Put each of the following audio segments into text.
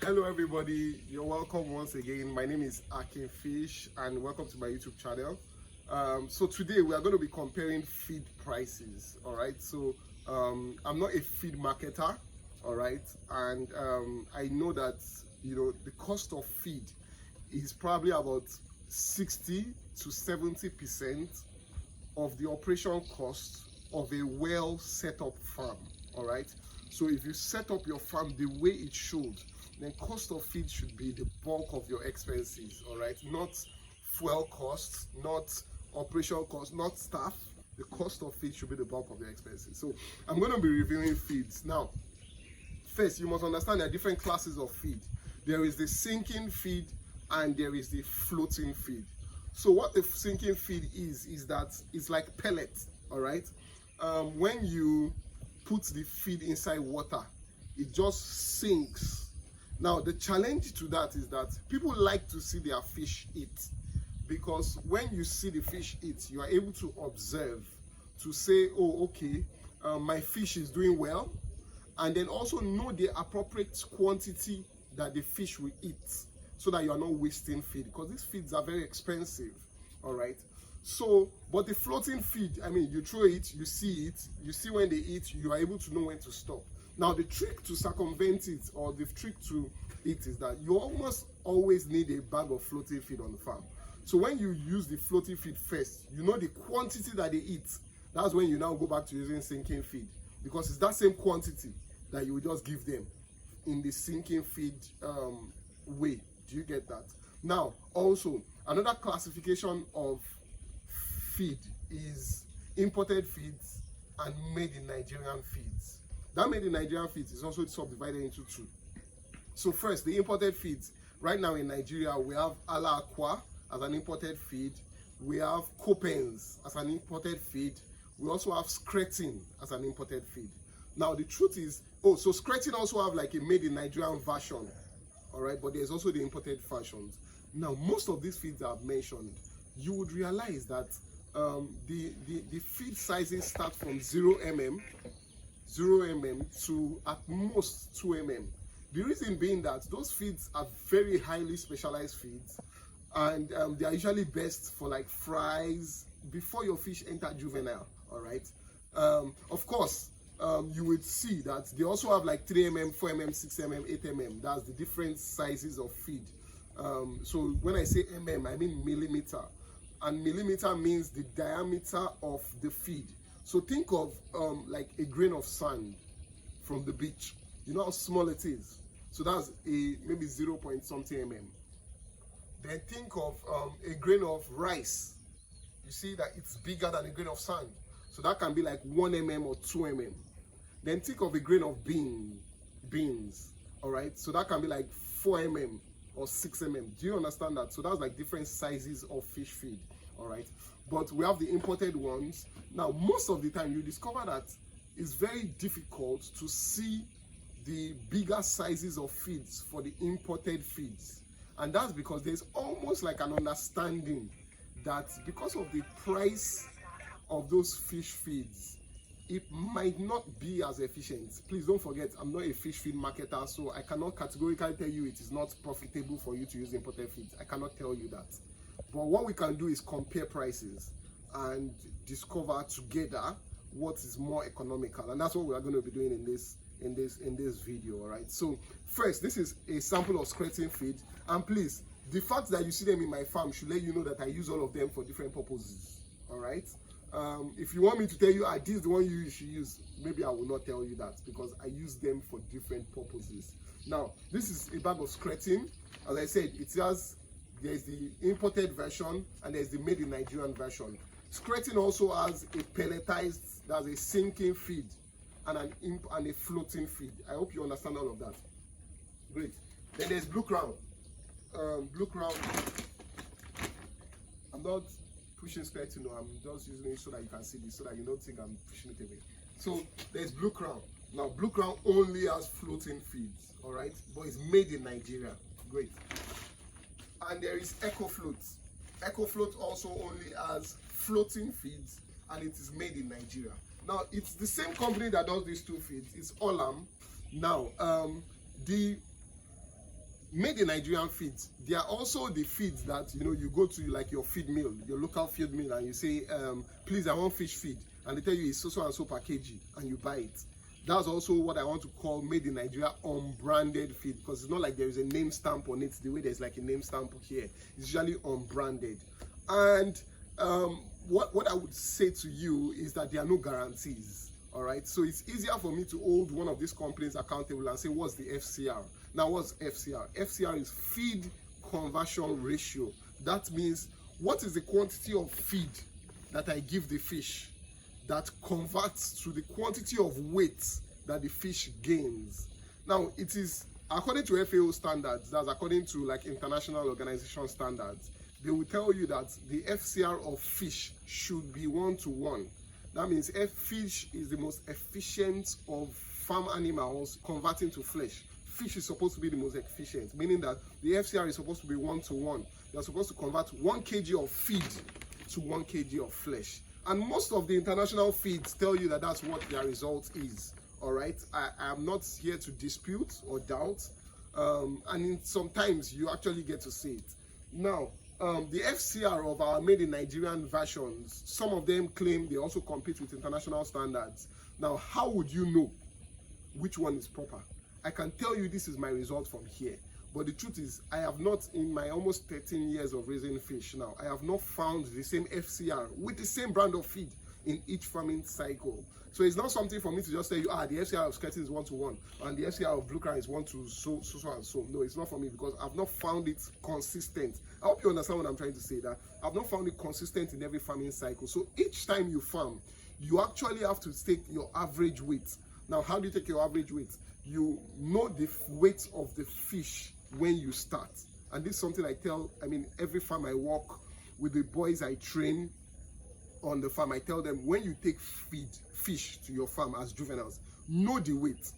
Hello everybody, you're welcome once again. My name is Akin Fish and welcome to my YouTube channel. So today we are going to be comparing feed prices. All right, so I'm not a feed marketer, all right, and I know that the cost of feed is probably about 60 to 70% of the operation cost of a well set up farm. All right, so if you set up your farm the way it should, then cost of feed should be the bulk of your expenses. All right, not fuel costs, not operation costs, not staff. The cost of feed should be the bulk of your expenses. So I'm going to be reviewing feeds now. First, you must understand there are different classes of feed. There is the sinking feed and there is the floating feed. So what the sinking feed is that it's like pellets. All right, when you put the feed inside water, it just sinks. Now the challenge to that is that people like to see their fish eat, because when you see the fish eat, you are able to observe, to say, oh okay, my fish is doing well, and then also know the appropriate quantity that the fish will eat, so that you are not wasting feed, because these feeds are very expensive. All right, so but the floating feed, I mean, you throw it, you see when they eat, you are able to know when to stop. Now the trick to circumvent it, or the trick to it, is that you almost always need a bag of floating feed on the farm. So when you use the floating feed first, you know the quantity that they eat. That's when you now go back to using sinking feed, because it's that same quantity that you will just give them in the sinking feed way. Do you get that? Now also, another classification of feed is imported feeds and made in Nigerian feeds. That made in Nigerian feeds is also subdivided into two. So first, the imported feeds. Right now in Nigeria, we have Ala Aqua as an imported feed. We have Copens as an imported feed. We also have Skretting as an imported feed. Now the truth is, so Skretting also have like a made in Nigerian version. All right, but there's also the imported versions. Now most of these feeds I've mentioned, you would realize that the feed sizes start from 0 mm to at most 2 mm. The reason being that those feeds are very highly specialized feeds, and they are usually best for like fries before your fish enter juvenile. All right, of course, you would see that they also have like 3 mm, 4 mm, 6 mm, 8 mm. That's the different sizes of feed. So when I say mm, I mean millimeter, and millimeter means the diameter of the feed. So think of like a grain of sand from the beach. You know how small it is. So that's maybe 0 point something mm. Then think of a grain of rice. You see that it's bigger than a grain of sand. So that can be like 1 mm or 2 mm. Then think of a grain of beans. All right. So that can be like 4 mm or 6 mm. Do you understand that? So that's like different sizes of fish feed. All right, but we have the imported ones. Now most of the time you discover that it's very difficult to see the bigger sizes of feeds for the imported feeds, and that's because there's almost like an understanding that because of the price of those fish feeds, it might not be as efficient. Please don't forget, I'm not a fish feed marketer, so I cannot categorically tell you it is not profitable for you to use imported feeds. I cannot tell you that. But what we can do is compare prices and discover together what is more economical, and that's what we are going to be doing in this video. All right, so first, this is a sample of Skretting feed, and please, the fact that you see them in my farm should let you know that I use all of them for different purposes. All right, if you want me to tell you this is the one you should use, maybe I will not tell you that, because I use them for different purposes. Now this is a bag of Skretting. As I said, it has, there's the imported version and there's the made in Nigerian version. Skretting also has a pelletized, that's a sinking feed, and a floating feed. I hope you understand all of that. Great. Then there's Blue Crown. Blue Crown, I'm not pushing Skretting, no, I'm just using it so that you can see this, so that you don't think I'm pushing it away. So there's Blue Crown. Now Blue Crown only has floating feeds, all right, but it's made in Nigeria. Great. And there is EcoFloat. EcoFloat also only has floating feeds, and it is made in Nigeria. Now it's the same company that does these two feeds. It's Olam. Now the made in Nigerian feeds. There are also the feeds that you go to, like your feed mill, your local feed mill, and you say, please, I want fish feed, and they tell you it's so and so per kg, and you buy it. That's also what I want to call made in Nigeria unbranded feed, because it's not like there is a name stamp on it the way there's like a name stamp here. It's usually unbranded. And what I would say to you is that there are no guarantees. All right, so it's easier for me to hold one of these companies accountable and say, what's the FCR? Now, what's FCR? FCR is feed conversion ratio. That means, what is the quantity of feed that I give the fish that converts to the quantity of weight that the fish gains? Now, it is according to FAO standards, that's according to like international organization standards. They will tell you that the FCR of fish should be 1:1. That means fish is the most efficient of farm animals converting to flesh. Fish is supposed to be the most efficient, meaning that the FCR is supposed to be 1:1. You're supposed to convert 1 kg of feed to 1 kg of flesh. And most of the international feeds tell you that that's what their result is. All right, I am not here to dispute or doubt, and sometimes you actually get to see it. Now, the FCR of our made in Nigerian versions, some of them claim they also compete with international standards. Now, how would you know which one is proper? I can tell you this is my result from here, but the truth is, I have not, in my almost 13 years of raising fish now, I have not found the same FCR with the same brand of feed in each farming cycle. So it's not something for me to just tell you, the FCR of Skretting is 1:1 and the FCR of Blue Crown is 1:so and so. No, it's not for me, because I've not found it consistent. I hope you understand what I'm trying to say, that I've not found it consistent in every farming cycle. So each time you farm, you actually have to take your average weight. Now, how do you take your average weight? You know the weight of the fish when you start. And this is something every farm I work with, the boys I train on the farm, I tell them, when you take fish to your farm as juveniles, know the weight.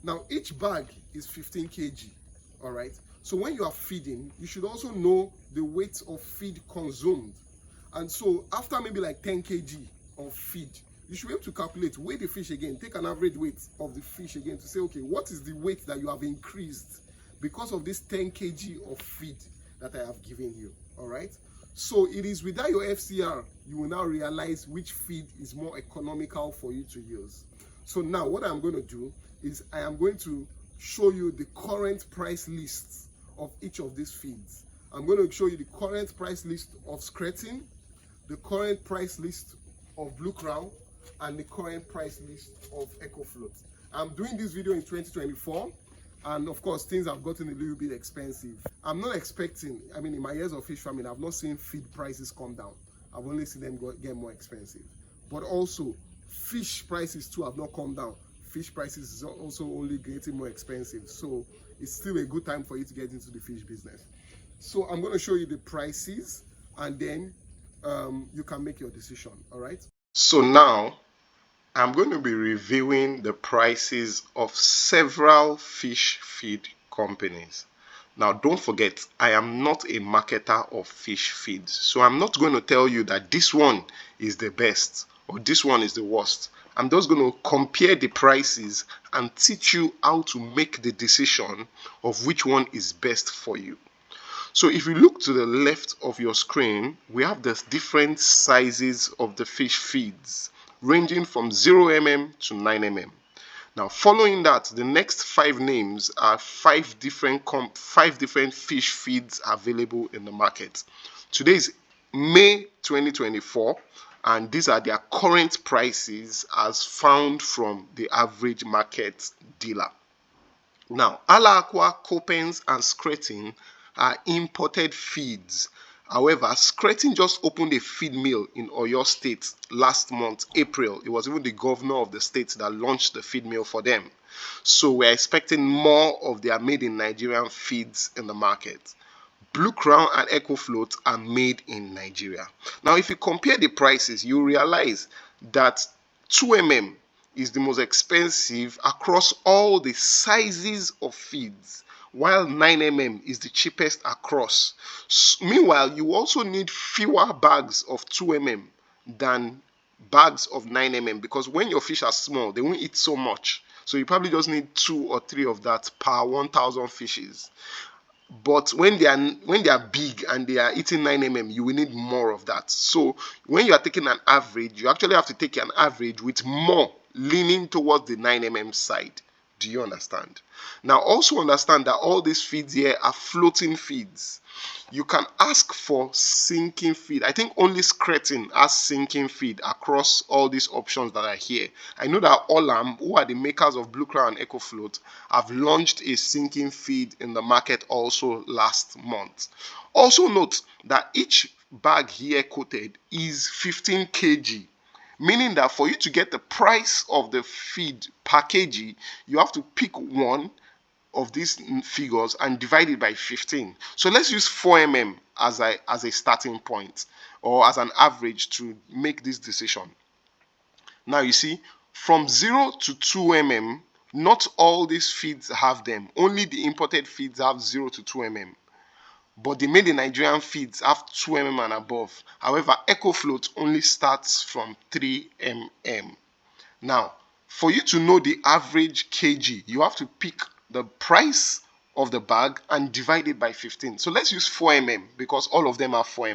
Now, each bag is 15 kg. All right, so when you are feeding, you should also know the weight of feed consumed. And so after maybe like 10 kg of feed, you should be able to calculate, weigh the fish again, take an average weight of the fish again to say, okay, what is the weight that you have increased because of this 10 kg of feed that I have given you? All right, so it is without your FCR, you will now realize which feed is more economical for you to use. So now what I'm going to do is I am going to show you the current price lists of each of these feeds. I'm going to show you the current price list of Skretting, the current price list of Blue Crown, and the current price list of EcoFloat. I'm doing this video in 2024, and of course things have gotten a little bit expensive. I'm not expecting, in my years of fish farming, I've not seen feed prices come down. I've only seen them get more expensive. But also, fish prices too have not come down. Fish prices is also only getting more expensive. So it's still a good time for you to get into the fish business. So I'm going to show you the prices, and then you can make your decision. All right. So now I'm going to be reviewing the prices of several fish feed companies. Now, don't forget, I am not a marketer of fish feeds. So I'm not going to tell you that this one is the best or this one is the worst. I'm just going to compare the prices and teach you how to make the decision of which one is best for you. So if you look to the left of your screen, we have the different sizes of the fish feeds, ranging from 0 mm to 9 mm. Now, following that, the next 5 names are 5 different fish feeds available in the market. Today is May 2024, and these are their current prices as found from the average market dealer. Now, Ala-Aqua, Copens, and Skretting are imported feeds. However, Skretting just opened a feed mill in Oyo State last month, April. It was even the governor of the state that launched the feed mill for them. So we're expecting more of their made in Nigerian feeds in the market. Blue Crown and EcoFloat are made in Nigeria. Now, if you compare the prices, you realize that 2 mm is the most expensive across all the sizes of feeds, while 9 mm is the cheapest across. Meanwhile, you also need fewer bags of 2 mm than bags of 9 mm, because when your fish are small, they won't eat so much. So you probably just need 2 or 3 of that per 1,000 fishes. But when they are big and they are eating 9 you will need more of that. So when you are taking an average, you actually have to take an average with more leaning towards the 9 side. Do you understand? Now also understand that all these feeds here are floating feeds. You can ask for sinking feed. I think only Skretting has sinking feed across all these options that are here. I know that Olam, who are the makers of Blue Crown and EcoFloat, have launched a sinking feed in the market also last month. Also note that each bag here quoted is 15 kg, meaning that for you to get the price of the feed per kg, you have to pick one of these figures and divide it by 15. So let's use 4 as a starting point, or as an average to make this decision. Now you see, from 0 to 2 not all these feeds have them. Only the imported feeds have 0 to 2 but the made in Nigerian feeds have 2 and above. However, EcoFloat only starts from 3 Now, for you to know the average kg, you have to pick the price of the bag and divide it by 15. So let's use 4 because all of them are 4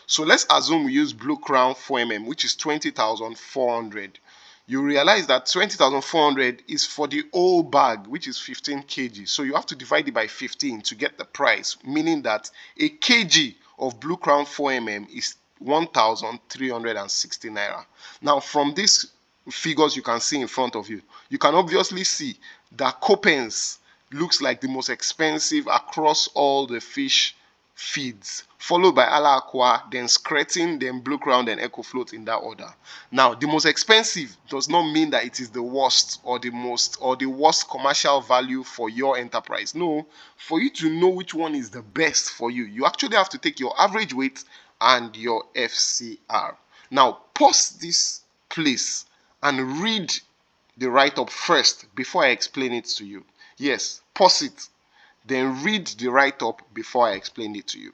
So let's assume we use Blue Crown 4 which is 20,400. You realize that 20,400 is for the whole bag, which is 15 kg. So you have to divide it by 15 to get the price, meaning that a kg of Blue Crown 4 is 1,360 naira. Now, from this figures you can see in front of you, you can obviously see that Coppens looks like the most expensive across all the fish feeds, followed by Ala Aqua, then Skretting, then Blue Crown, then EcoFloat in that order. Now, the most expensive does not mean that it is the worst or the worst commercial value for your enterprise. No, for you to know which one is the best for you, you actually have to take your average weight and your FCR. Now, pause this place and read the write-up first before I explain it to you. Yes, pause it, then read the write-up before I explain it to you.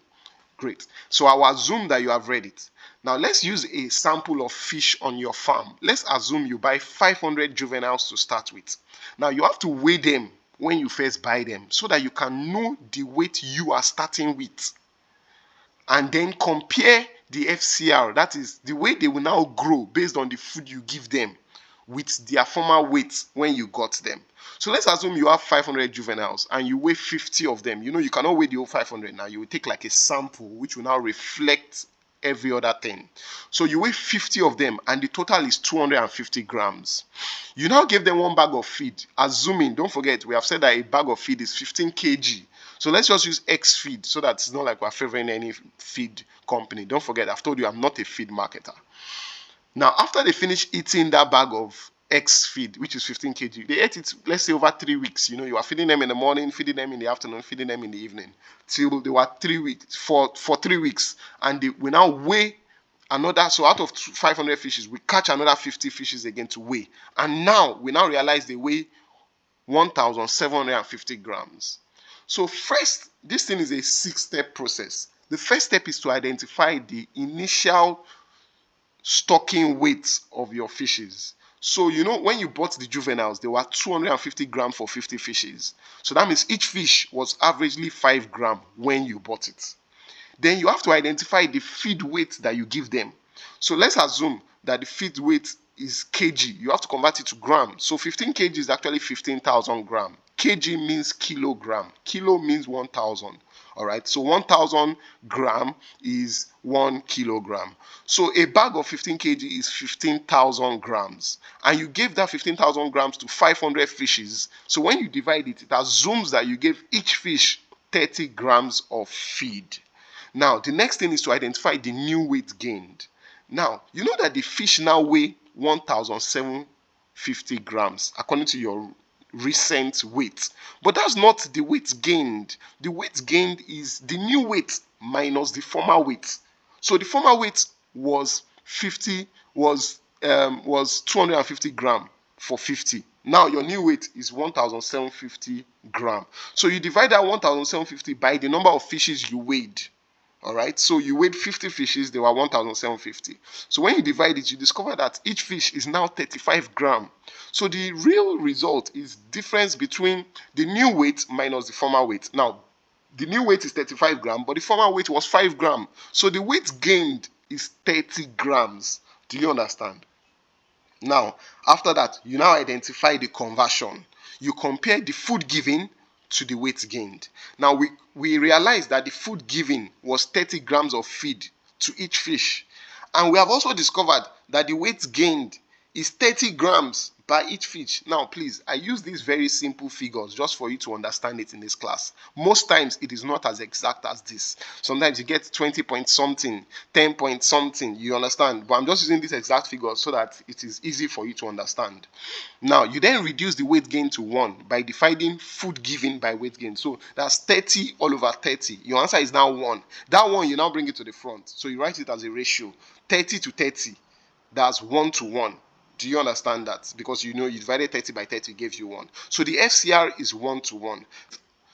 Great. So I will assume that you have read it. Now let's use a sample of fish on your farm. Let's assume you buy 500 juveniles to start with. Now you have to weigh them when you first buy them so that you can know the weight you are starting with, and then compare the FCR, that is the way they will now grow based on the food you give them, with their former weight when you got them. So let's assume you have 500 juveniles and you weigh 50 of them. You know, you cannot weigh the whole 500 now. You will take like a sample which will now reflect every other thing. So you weigh 50 of them and the total is 250 grams. You now give them one bag of feed, assuming, don't forget, we have said that a bag of feed is 15 kg. So let's just use X feed so that it's not like we're favoring any feed company. Don't forget, I've told you I'm not a feed marketer. Now, after they finish eating that bag of X feed, which is 15 kg, they ate it, let's say, over 3 weeks. You know, you are feeding them in the morning, feeding them in the afternoon, feeding them in the evening, till they were 3 weeks, for 3 weeks. And they will now weigh another, so out of 500 fishes, we catch another 50 fishes again to weigh. And now, we now realize they weigh 1,750 grams. So first, this thing is a 6-step process. The first step is to identify the initial stocking weight of your fishes. So, you know, when you bought the juveniles, they were 250 grams for 50 fishes. So that means each fish was averagely 5 grams when you bought it. Then you have to identify the feed weight that you give them. So let's assume that the feed weight is kg. You have to convert it to gram. So 15 kg is actually 15,000 grams. Kg means kilogram. Kilo means 1,000. All right, so 1,000 gram is 1 kilogram. So a bag of 15 kg is 15,000 grams. And you gave that 15,000 grams to 500 fishes. So when you divide it, it assumes that you gave each fish 30 grams of feed. Now, the next thing is to identify the new weight gained. Now, you know that the fish now weigh 1,750 grams according to your recent weight, but that's not the weight gained. The weight gained is the new weight minus the former weight. So the former weight was 250 gram for 50. Now your new weight is 1,750 gram. So you divide that 1,750 by the number of fishes you weighed. All right, so you weighed 50 fishes, they were 1,750. So when you divide it, you discover that each fish is now 35 grams. So the real result is difference between the new weight minus the former weight. Now, The new weight is 35 grams, but the former weight was 5 grams. So the weight gained is 30 grams. Do you understand? Now, after that, you now identify the conversion. You compare the food given to the weight gained. Now, we realize that the food given was 30 grams of feed to each fish. And we have also discovered that the weight gained is 30 grams by each fish. Now, please, I use these very simple figures just for you to understand it in this class. Most times, it is not as exact as this. Sometimes you get 20 point something, 10 point something, you understand? But I'm just using these exact figures so that it is easy for you to understand. Now, you then reduce the weight gain to 1 by dividing food given by weight gain. So that's 30 all over 30. Your answer is now 1. That 1, you now bring it to the front. So you write it as a ratio. 30 to 30. That's 1 to 1. Do you understand that? Because you know you divided 30 by 30 gives you 1. So the FCR is 1 to 1.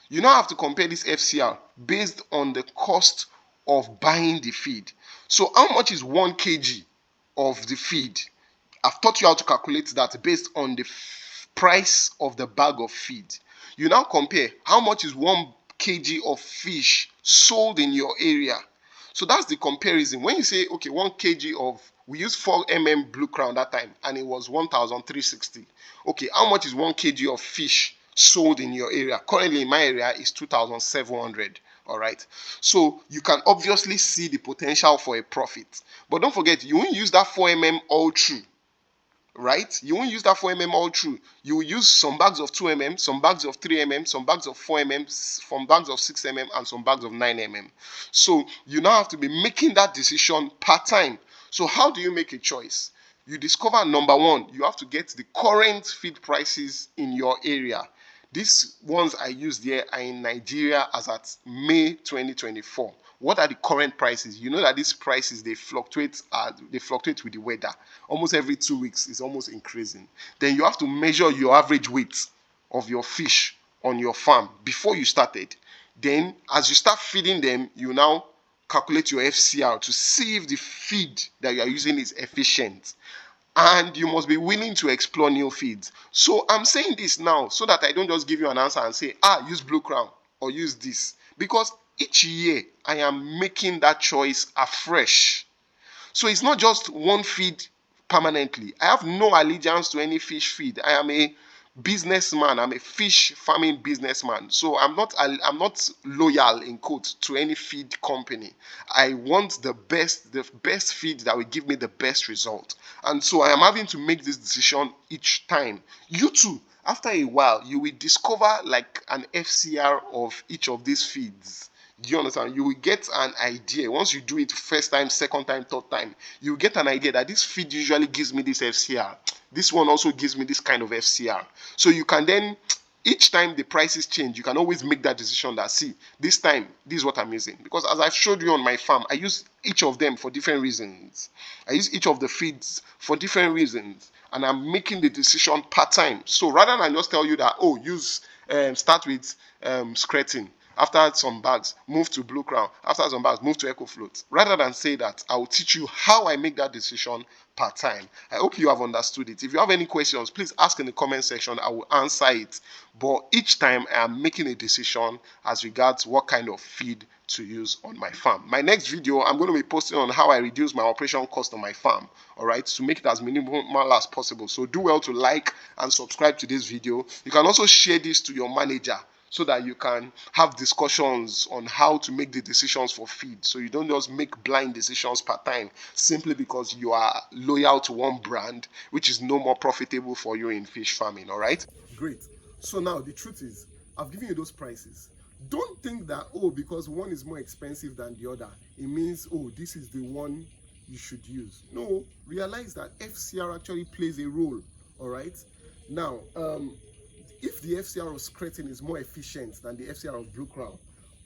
You now have to compare this FCR based on the cost of buying the feed. So how much is 1 kg of the feed? I've taught you how to calculate that based on the price of the bag of feed. You now compare how much is 1 kg of fish sold in your area. So that's the comparison. When you say, okay, 1 kg of, we used 4 Blue Crown that time, and it was 1,360. Okay, how much is 1 kg of fish sold in your area? Currently in my area is 2,700. All right. So you can obviously see the potential for a profit. But don't forget, you won't use that 4 all through. Right? You won't use that 4 all through. You will use some bags of 2 some bags of 3 some bags of 4 some bags of 6 and some bags of 9 So you now have to be making that decision per time. So how do you make a choice? You discover, number 1, you have to get the current feed prices in your area. These ones I used here are in Nigeria as at May 2024. What are the current prices? You know that these prices, they fluctuate with the weather. Almost every 2 weeks is almost increasing. Then you have to measure your average weight of your fish on your farm before you started. Then as you start feeding them, you now calculate your FCR to see if the feed that you are using is efficient. And you must be willing to explore new feeds. So I'm saying this now so that I don't just give you an answer and say, use Blue Crown or use this. Because each year I am making that choice afresh. So it's not just one feed permanently. I have no allegiance to any fish feed. I am a businessman. I'm a fish farming businessman. So I'm not loyal in quotes to any feed company. I want the best feed that will give me the best result. And so I am having to make this decision each time. You too, after a while, you will discover like an FCR of each of these feeds. Do you understand? You will get an idea. Once you do it first time, second time, third time, you will get an idea that this feed usually gives me this FCR. This one also gives me this kind of FCR. So you can then, each time the prices change, you can always make that decision that, see, this time, this is what I'm using. Because as I've showed you on my farm, I use each of them for different reasons. I use each of the feeds for different reasons. And I'm making the decision per time. So rather than just tell you that, start with skirting. After some bags, move to Blue Crown. After some bags, move to EcoFloat. Rather than say that, I will teach you how I make that decision per time. I hope you have understood it. If you have any questions, please ask in the comment section. I will answer it. But each time I am making a decision as regards what kind of feed to use on my farm. My next video, I'm going to be posting on how I reduce my operation cost on my farm. All right, to make it as minimal as possible. So do well to like and subscribe to this video. You can also share this to your manager, so that you can have discussions on how to make the decisions for feed. So you don't just make blind decisions per time simply because you are loyal to one brand, which is no more profitable for you in fish farming, all right? Great. So now the truth is, I've given you those prices. Don't think that, because one is more expensive than the other, it means, this is the one you should use. No, realize that FCR actually plays a role, all right? Now, if the FCR of skirting is more efficient than the FCR of Blue Crown,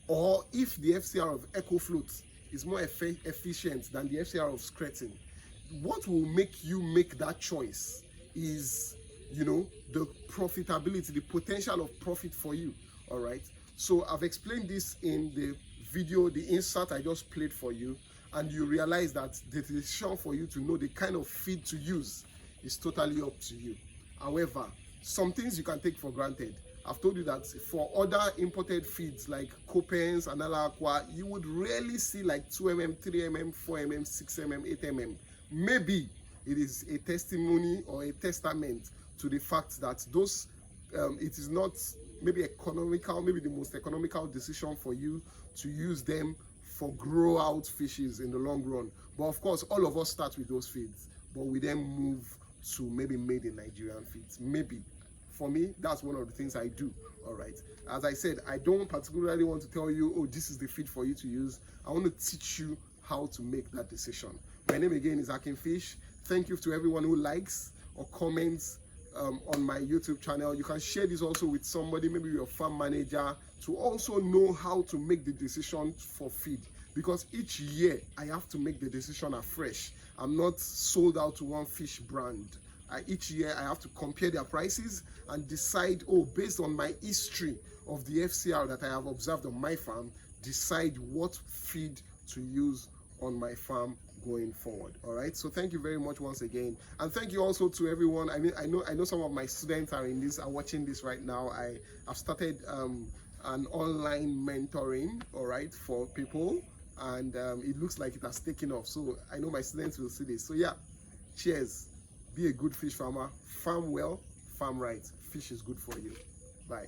or if the FCR of EcoFloat is more efficient than the FCR of skirting, what will make you make that choice is, the profitability, the potential of profit for you, all right? So I've explained this in the video, the insert I just played for you, and you realize that the decision for you to know the kind of feed to use is totally up to you. However, some things you can take for granted. I've told you that for other imported feeds like Copens and Aqua, you would rarely see like 2mm, 3mm, 4mm, 6mm, 8mm. Maybe it is a testimony or a testament to the fact that those it is not maybe economical, maybe the most economical decision for you to use them for grow out fishes in the long run. But of course, all of us start with those feeds, but we then move to maybe made in Nigerian feeds. Maybe for me, that's one of the things I do. All right, as I said, I don't particularly want to tell you, oh, this is the feed for you to use. I want to teach you how to make that decision. My name again is Akin Fish. Thank you to everyone who likes or comments on my YouTube channel. You can share this also with somebody, maybe your farm manager, to also know how to make the decision for feed, because each year I have to make the decision afresh. I'm not sold out to one fish brand. Each year I have to compare their prices and decide, oh, based on my history of the FCR that I have observed on my farm, decide what feed to use on my farm going forward. All right, so thank you very much once again, and thank you also to everyone. I mean, I know some of my students are watching this right now. I've started an online mentoring, all right, for people, and it looks like it has taken off, so I know my students will see this. So yeah, cheers. Be a good fish farmer, farm well, farm right. Fish is good for you. Bye.